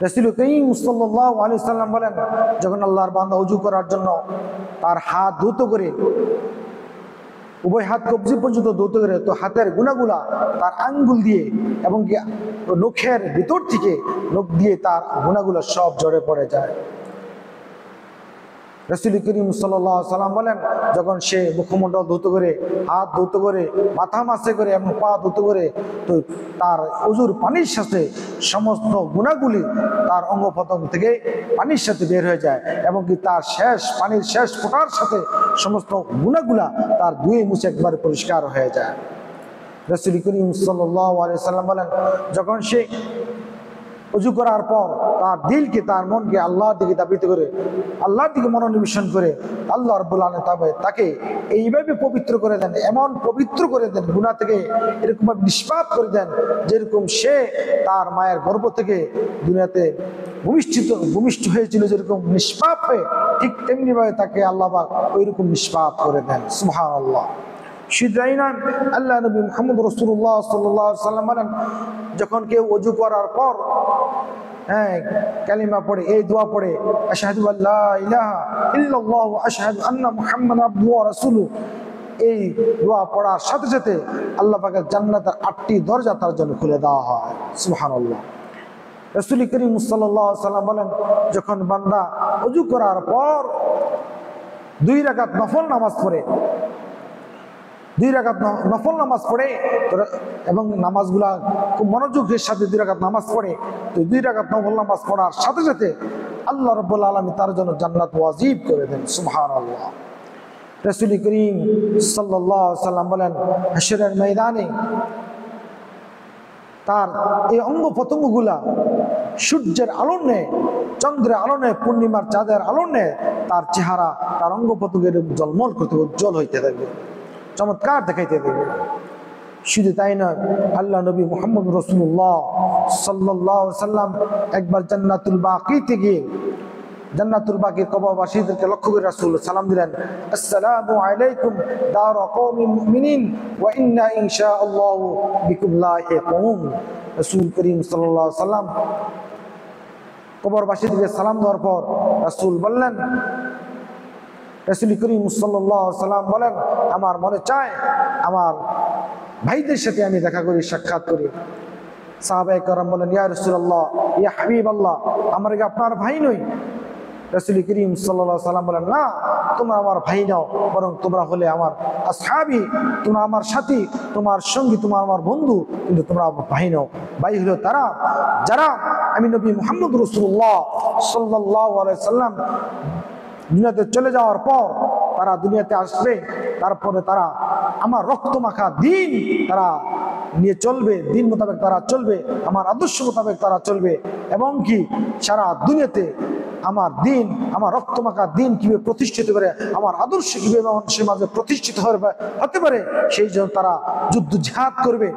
রাসূল করিম সাল্লাল্লাহু আলাইহি সাল্লাম বলেন, যখন আল্লাহর বান্দা ওযু করার জন্য তার হাত ধৌত করে, উভয় হাত কবজি পর্যন্ত ধৌত করে, তো হাতের গুনাহগুলা তার আঙ্গুল দিয়ে এবং কি নখের ভিতর থেকে নখ দিয়ে তার গুনাহগুলো সব ঝরে পড়ে যায়। রাসূল করিম সাল্লাল্লাহু আলাইহি সাল্লাম বলেন, যখন সে মুখমণ্ডল ধৌত করে, হাত ধৌত করে, মাথা মাসে করে এবং পা ধৌত করে, তো তার ওযুর পানির সাথে সমস্ত গুনাহগুলি তার অঙ্গ প্রত্যঙ্গ থেকে পানির সাথে বের হয়ে যায় এবং কি তার পানির শেষ ফোঁটার সাথে সমস্ত গুনাহগুলা তার ধুয়ে মুছে একবারে পরিষ্কার হয়ে যায়। রাসূল করিম সাল্লাল্লাহু আলাইহি সাল্লাম বলেন, যখন সে ওযু করার পর তার দিলকে, তার মনকে আল্লাহর দিকে ধাবিত করে, আল্লাহর দিকে মনোনিবেশন করে, আল্লাহ রাব্বুল আলামিন তাকে এইভাবে পবিত্র করে দেন, এমন পবিত্র করে দেন, গুনাহ থেকে এরকমভাবে নিষ্পাপ করে দেন, যেরকম সে তার মায়ের গর্ভ থেকে দুনিয়াতে ভূমিষ্ঠ হয়েছিল, যেরকম নিষ্পাপ হয়ে, ঠিক তেমনিভাবে তাকে আল্লাহ পাক ওইরকম নিষ্পাপ করে দেন। সুবহানাল্লাহ। আল্লাহ নবী মুহাম্মদ রাসূলুল্লাহ সাল্লাল্লাহু আলাইহি ওয়াসাল্লাম বলেন, যখন কেউ ওযু করার পর কালিমা পড়ে, এই দোয়া পড়ে, আশহাদু আল্লা ইলাহা ইল্লাল্লাহ ওয়া আশহাদু আন্না মুহাম্মাদান আবদুহু ওয়া রাসূলুহু, এই দোয়া পড়ার সাথে সাথে আল্লাহ পাকের জান্নাতের 8টি দরজা তার জন্য খুলে দেওয়া হয়। সুবহানাল্লাহ। রাসূল করিম সাল্লাল্লাহু আলাইহি ওয়াসাল্লাম বলেন, যখন বান্দা ওযু করার পর 2 রাকাত নফল নামাজ পড়ে, 2 রাকাত নফল নামাজ পড়ে এবং নামাজগুলা খুব মনোযোগের সাথে 2 রাকাত নামাজ পড়ে, তো 2 রাকাত নফল নামাজ পড়ার সাথে সাথে আল্লাহ রাব্বুল আলামিন তার জন্য জান্নাত ওয়াজিব করে দেন। সুবহানাল্লাহ। রাসূল করিম সাল্লাল্লাহু আলাইহি ওয়াসাল্লাম বলেন, হাশরের ময়দানে তার এই অঙ্গ প্রত্যঙ্গগুলা সূর্যের আলো নেয়, চন্দ্রের আলো নেয়, পূর্ণিমার চাঁদের আলো নেয়, তার চেহারা, তার অঙ্গ প্রত্যঙ্গের জলমল করতে, উজ্জ্বল হইতে থাকবে, চমৎকার দেখাইতে দেবে। শুধু তাই নয়, আল্লাহ নবী মুহাম্মদ রাসূলুল্লাহ সাল্লাল্লাহু আলাইহি সাল্লাম একবার জান্নাতুল বাকিতে গিয়ে জান্নাতুল বাকির কবরবাসীদেরকে লক্ষ্য করে রাসূল সালাম দিলেন, আসসালামু আলাইকুম দারা কওমিল মুমিনিন ওয়া ইন্না ইনশাআল্লাহু বিকুম লাহিকুন। রাসূল করিম সাল্লাল্লাহু আলাইহি সাল্লাম কবরবাসীদেরকে সালাম দেওয়ার পর রাসূল বললেন, রাসূল করিম সাল্লাল্লাহু আলাইহি সাল্লাম বলেন, আমার মনে চায় আমার ভাইদের সাথে আমি দেখা করি, সাক্ষাৎ করি। সাহাবায়ে কেরাম বলেন, ইয়া রাসূলুল্লাহ, ইয়া হাবিবাল্লাহ, আমরা কি আপনার ভাই নই? রাসূল করিম সাল্লাল্লাহু আলাইহি সাল্লাম বলেন, না, তোমরা আমার ভাই নাও, বরং তোমরা হলে আমার আসহাবী, তোমরা আমার সাথী, তোমার সঙ্গী, তোমার আমার বন্ধু, কিন্তু তোমরা আমার ভাই নাও। ভাই হলো তারা যারা আমি নবী মুহাম্মদ রাসূলুল্লাহ সাল্লাল্লাহু আলাইহি সাল্লাম দুনিয়াতে চলে যাওয়ার পর তারা দুনিয়াতে আসবে, তারপরে তারা আমার রক্ত মাখা দিন তারা নিয়ে চলবে, দিন মোতাবেক তারা চলবে, আমার আদর্শ মোতাবেক তারা চলবে, এবং কি সারা দুনিয়াতে আমার দিন, আমার রক্ত মাখা দিন কিভাবে প্রতিষ্ঠিত করে, আমার আদর্শ কিভাবে মানুষের মাঝে প্রতিষ্ঠিত হতে পারে, সেই জন্য তারা যুদ্ধ জিহাদ করবে,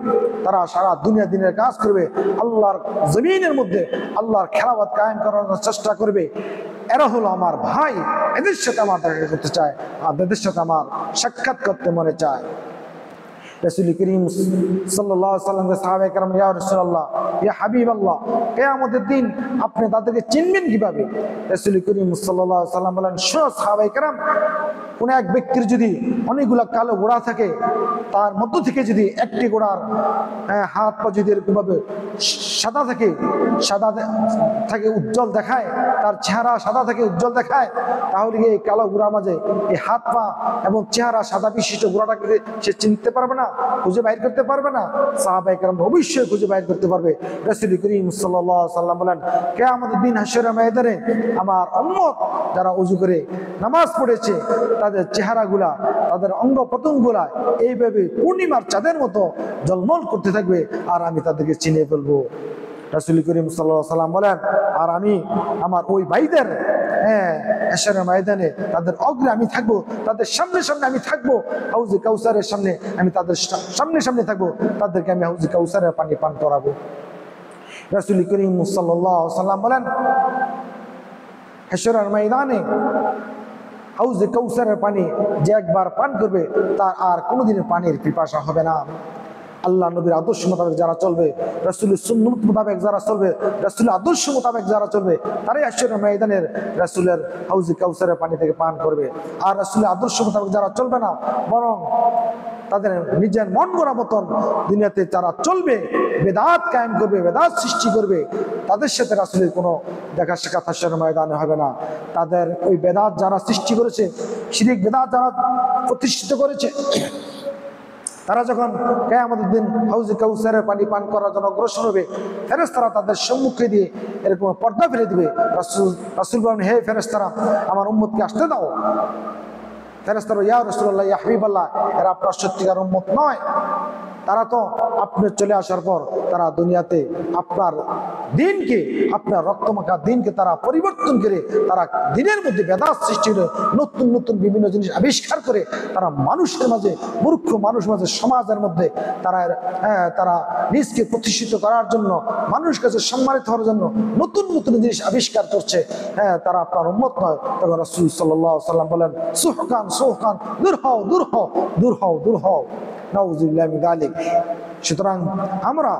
তারা সারা দুনিয়া দিনের কাজ করবে, আল্লাহর জমিনের মধ্যে আল্লাহর খেলাফত কায়েম করার চেষ্টা করবে। এরা হলো আমার ভাই, এদের সাথে আমার দেখা করতে চায়, আর এদের সাথে আমার সাক্ষাৎ করতে মনে চায়। রাসূল করিম সাল্লাল্লাহু আলাইহি ওয়াসাল্লামকে সাহাবায়ে কেরাম, ইয়া রাসূলুল্লাহ, ইয়া হাবিবাল্লাহ, কিয়ামতের দিন আপনি তাদেরকে চিনবেন কিভাবে? রাসূল করিম সাল্লাল্লাহু আলাইহি ওয়াসাল্লাম বলেন, শোনো সাহাবায়ে কেরাম, কোন এক ব্যক্তির যদি অনেকগুলা কালো গোড়া থাকে, তার মধ্য থেকে যদি একটি গোড়ার হাত পা যদি এরকমভাবে সাদা থাকে উজ্জ্বল দেখায়, তার চেহারা সাদা থেকে উজ্জ্বল দেখায়, তাহলে এই কালো গোড়ার মাঝে এই হাত পা এবং চেহারা সাদা বিশিষ্ট গোড়াটাকে সে চিনতে পারবে না, খুঁজে বাইর করতে পারবে না? সাহাবায়ে কেরাম অবশ্যই খুঁজে বাইর করতে পারবে। রাসূল করিম সাল্লাল্লাহু আলাইহি ওয়াসাল্লাম বলেন, কিয়ামতের দিন হাশরের ময়দানে আমার উম্মত যারা ওযু করে নামাজ পড়েছে, তাদের চেহারাগুলা, তাদের অঙ্গ প্রত্যঙ্গগুলা এইভাবে পূর্ণিমার চাঁদের মতো ঝলমল করতে থাকবে, আর আমি তাদেরকে চিনে ফেলবো। রাসূল করিম সাল্লাল্লাহু আলাইহি ওয়াসাল্লাম বলেন, আর আমি আমার ওই ভাইদের হাশরের ময়দানে তাদের অগ্রে আমি থাকবো, তাদের সামনে সামনে আমি থাকবো, হাউজে কাউসারের সামনে আমি তাদের সামনে সামনে থাকবো, তাদেরকে আমি হাউজে কাউসারের পানি পান করাবো। রাসূল করিম সাল্লাল্লাহু আলাইহি ওয়াসাল্লাম বলেন, হাশরের ময়দানে হাউজে কাউসারের পানি যে একবার পান করবে, তার আর কোনোদিন পানির পিপাসা হবে না। আল্লাহ নবীর আদর্শ মোতাবেক যারা চলবে, রাসূলের সুন্নাত মোতাবেক যারা চলবে, রাসূলের আদর্শ মোতাবেক যারা চলবে, তারাই হাশরের ময়দানের রাসূলের হাউজে কাউসারের পানি থেকে পান করবে। আর রাসূলের আদর্শ মোতাবেক যারা চলবে না, বরং তাদের নিজের মন গড়া মতন দুনিয়াতে যারা চলবে, বেদাত কায়েম করবে, বেদাত সৃষ্টি করবে, তাদের সাথে রাসূলের কোনো দেখা সাক্ষাৎ হাশরের ময়দানে হবে না। তাদের ওই বেদাত যারা সৃষ্টি করেছে, শিরক বেদাত যারা প্রতিষ্ঠিত করেছে, তারা যখন কিয়ামতের দিন হাউজে কাউসারের পানি পান করার জন্য অগ্রসর হবে, ফেরেশতারা তাদের সম্মুখে দিয়ে এরকম পর্দা ফেলে দিবে। রাসূল বলেন, হে ফেরেশতারা, আমার উম্মতকে আসতে দাও। ফেরেশতারা, ইয়া রাসূলুল্লাহ, ইয়া হাবিবাল্লাহ, এরা আপনার সত্যিকার উম্মত নয়। তারা তো আপনি চলে আসার পর তারা দুনিয়াতে আপনার দিনকে, আপনার রক্তমাখা দিনকে তারা পরিবর্তন করে, তারা দিনের মধ্যে বেদাত সৃষ্টি করে নতুন নতুন বিভিন্ন জিনিস আবিষ্কার করে তারা মানুষের মাঝে, মূর্খ মানুষ মাঝে, সমাজের মধ্যে তারা নিজকে প্রতিষ্ঠিত করার জন্য, মানুষ কাছে সম্মানিত হওয়ার জন্য নতুন নতুন জিনিস আবিষ্কার করছে। তারা আপনার উম্মত নয়। তখন রাসূল সাল্লাল্লাহু আলাইহি সাল্লাম বলেন, সুহকান সুহকান, দূর হও দূর হও দূর হও দূর হও। নাউযুবিল্লাহি মিন যালিক। সুতরাং আমরা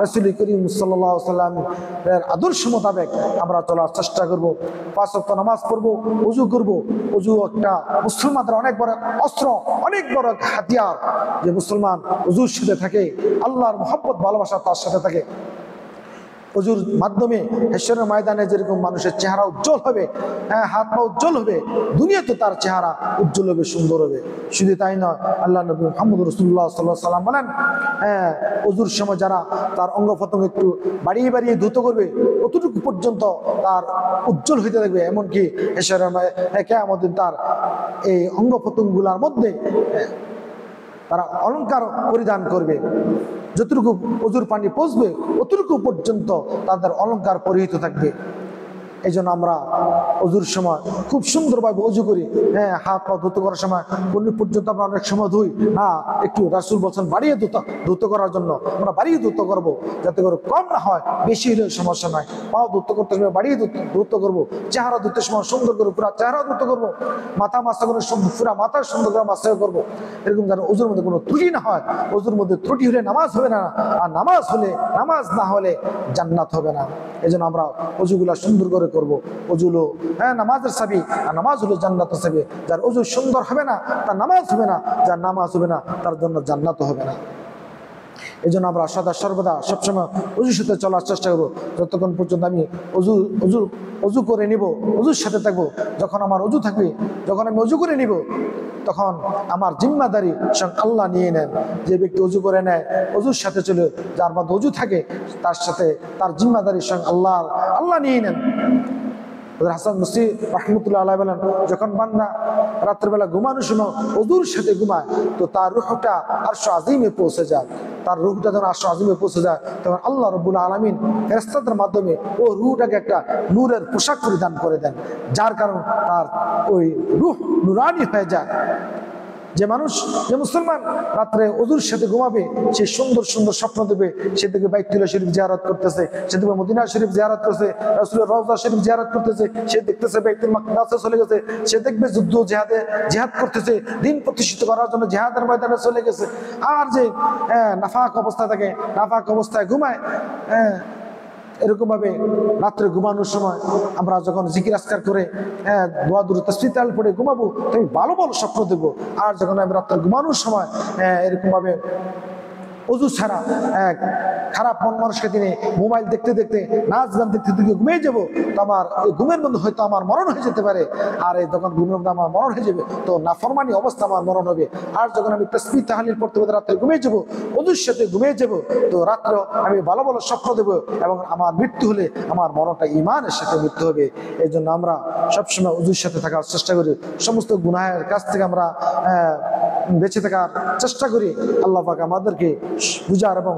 রাসূল করিম সাল্লাল্লাহু আলাইহি সাল্লামের আদর্শ মোতাবেক আমরা চলার চেষ্টা করব। 5 ওয়াক্ত নামাজ পড়ব, ওযু করব। ওযু একটা মুসলমানদের অনেক বড় অস্ত্র, অনেক বড় হাতিয়ার। যে মুসলমান ওযুর সাথে থাকে, আল্লাহর মহব্বত ভালোবাসা তার সাথে থাকে। ওযুর মাধ্যমে হাশরের ময়দানে যেরকম মানুষের চেহারা উজ্জ্বল হবে, হাত পা উজ্জ্বল হবে, দুনিয়াতে তার চেহারা উজ্জ্বল হবে, সুন্দর হবে। শুধু তাই নয়, আল্লাহ নবী মুহাম্মদ রাসূলুল্লাহ সাল্লাল্লাহু আলাইহি সাল্লাম বলেন, ওযুর সময় যারা তার অঙ্গ প্রত্যঙ্গ একটু বাড়িয়ে বাড়িয়ে ধুত করবে, অতটুকু পর্যন্ত তার উজ্জ্বল হইতে থাকবে। এমনকি হাশরের কিয়ামতের দিন তার এই অঙ্গ প্রত্যঙ্গগুলোর মধ্যে তারা অলংকার পরিধান করবে। যতটুকু ওযুর পানি পৌঁছবে অতটুকু পর্যন্ত তাদের অলংকার পরিহিত থাকবে। এই জন্য আমরা ওযুর সময় খুব সুন্দরভাবে ওযু করি। হাত পা ধুত করার সময় কোন পর্যন্ত আমরা অনেক সময় ধুই না, একটু রাসূল বলছেন বাড়িয়ে ধুত করার জন্য। আমরা বাড়িয়ে ধুত করবো, যাতে করে কম না হয়, বেশি হলে সমস্যা নয়। পাও ধুত করতে সময় বাড়িয়ে ধুত করবো, চেহারা ধুতে সময় সুন্দর করে পুরা চেহারা ধুত করবো, মাথা মাসা করে পুরা মাথা সুন্দর করে মাসা করবো। এরকম যেন ওযুর মধ্যে কোনো ত্রুটি না হয়। ওযুর মধ্যে ত্রুটি হলে নামাজ হবে না, আর নামাজ না হলে জান্নাত হবে না। এই জন্য আমরা ওযুগুলা সুন্দর করে করবো। ওযু হলো নামাজের চাবি, আর নামাজ হলো জান্নাতের চাবি। যার ওযু সুন্দর হবে না, তার নামাজ হবে না, যার নামাজ হবে না, তার জন্য জান্নাত হবে না। এই জন্য আমরা সদা সর্বদা সবসময় ওযুর সাথে চলার চেষ্টা করবো। যতক্ষণ পর্যন্ত আমি ওযু করে নিব, ওযুর সাথে থাকবো। যখন আমার ওযু থাকবে, যখন আমি ওযু করে নিব, তখন আমার জিম্মাদারি স্বয়ং আল্লাহ নিয়ে নেন। যে ব্যক্তি ওযু করে নেয়, ওযুর সাথে চলে, যার মধ্যে ওযু থাকে, তার সাথে তার জিম্মাদারি স্বয়ং আল্লাহ নিয়ে নেন। হাসান বসরি রাহমাতুল্লাহ আলাইহি বলেন, যখন বান্দা রাত্রিবেলা ঘুমানোর সময় ওযুর সাথে ঘুমায়, তো তার রূহটা আরশ আজিমে পৌঁছে যায়। তার রূহটা যখন আরশ আজিমে পৌঁছে যায়, তখন আল্লাহ রাব্বুল আলামিন ফেরেশতাদের মাধ্যমে ও রূহটাকে একটা নূরের পোশাক পরিধান করে দেন, যার কারণে তার ওই রূহ নূরানি হয়ে যায়। যে মুসলমান রাত্রে ওযুর সাথে ঘুমাবে, সে সুন্দর সুন্দর স্বপ্ন দেবে। সে দেখবে বাইতুল্লাহ শরীফ জিয়ারত করতেছে, সে দেখবে মদিনা শরীফ জিয়ারত করতেছে, রাসূলের রওজা শরীফ জিয়ারত করতেছে, সে দেখতেছে বাইতুল মাকদাসে চলে গেছে, সে দেখবে জিহাদ করতেছে, দিন প্রতিষ্ঠিত করার জন্য জিহাদের ময়দানে চলে গেছে। আর যে নাফাক অবস্থায় থাকে, নাফাক অবস্থায় ঘুমায়, এরকম ভাবে রাত্রে ঘুমানোর সময় আমরা যখন জিকির আজকার করে দোয়া দুরূদ তাসবিহ তাহলিল পড়ে ঘুমাবো, তুমি ভালো ভালো স্বপ্ন দেখবো। আর যখন আমি রাত্রে ঘুমানোর সময় এরকম ভাবে ওযু ছাড়া খারাপ মন মানুষকে তিনি মোবাইল দেখতে দেখতে, নাচ গান দেখতে দেখতে ঘুমিয়ে যাবো, তো আমার ওই ঘুমের মধ্যে হয়তো আমার মরণ হয়ে যেতে পারে। আর এই যখন ঘুমের মধ্যে আমার মরণ হয়ে যাবে, তো নাফরমানি অবস্থা আমার মরণ হবে। আর যখন আমি তাসবিহ তাহলিল পড়তে পড়তে রাত্রে ঘুমিয়ে যাবো, ওযুর সাথে ঘুমিয়ে যাবো, তো রাত্রে আমি ভালো ভালো স্বপ্ন দেবো, এবং আমার মৃত্যু হলে আমার মরণটা ঈমানের সাথে মৃত্যু হবে। এই জন্য আমরা সবসময় ওযুর সাথে থাকার চেষ্টা করি, সমস্ত গুনাহের কাছ থেকে আমরা বেঁচে থাকার চেষ্টা করি। আল্লাহ পাক আমাদেরকে বুঝার এবং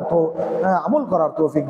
আমল করার তৌফিক